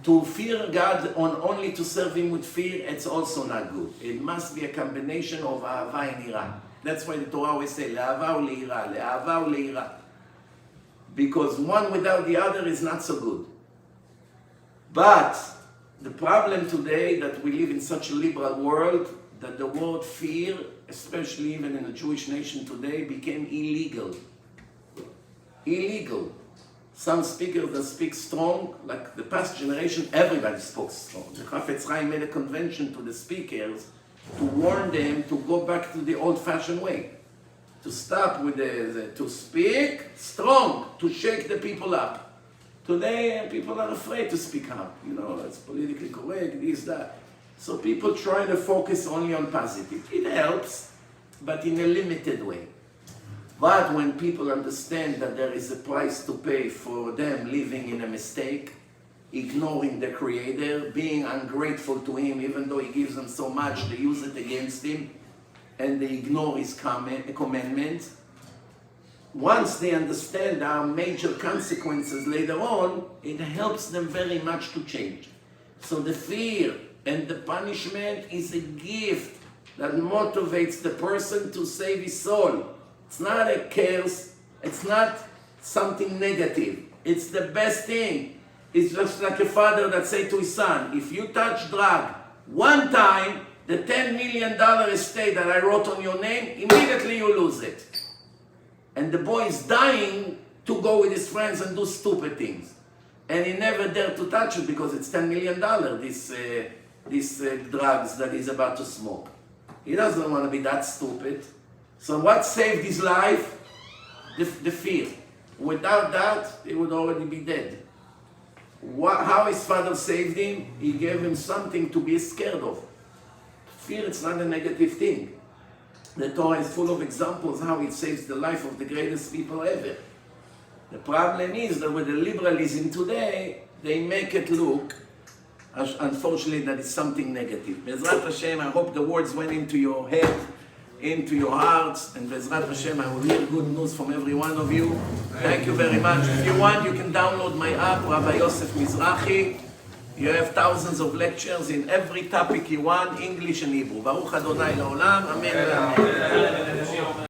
To fear God only to serve Him with fear, it's also not good. It must be a combination of ahava and ira. That's why the Torah always says, le'ava u'le'ira, le'ava u'le'ira. Because one without the other is not so good. But the problem today that we live in such a liberal world, that the word fear, especially even in the Jewish nation today, became illegal. Illegal. Some speakers that speak strong, like the past generation, everybody spoke strong. The Chafetz Chaim made a convention to the speakers to warn them to go back to the old-fashioned way. To stop with to speak strong, to shake the people up. Today, people are afraid to speak up. It's politically correct, this, that. So people try to focus only on positive. It helps, but in a limited way. But when people understand that there is a price to pay for them living in a mistake, ignoring the Creator, being ungrateful to Him, even though He gives them so much, they use it against Him, and they ignore His commandment. Once they understand there are major consequences later on, it helps them very much to change. So the fear and the punishment is a gift that motivates the person to save his soul. It's not a curse, it's not something negative. It's the best thing. It's just like a father that say to his son, if you touch drug one time, the $10 million estate that I wrote on your name, immediately you lose it. And the boy is dying to go with his friends and do stupid things. And he never dared to touch it because it's $10 million, these drugs that he's about to smoke. He doesn't want to be that stupid. So what saved his life? The fear. Without that, he would already be dead. How his father saved him? He gave him something to be scared of. Fear, it's not a negative thing. The Torah is full of examples how it saves the life of the greatest people ever. The problem is that with the liberalism today, they make it look, unfortunately, that it's something negative. Bezrat Hashem, I hope the words went into your head into your hearts, and Bezrat Hashem, I will hear good news from every one of you. Thank you very much. If you want, you can download my app, Rabbi Yosef Mizrachi. You have thousands of lectures in every topic you want, English and Hebrew. Baruch Adonai Leolam, Amen.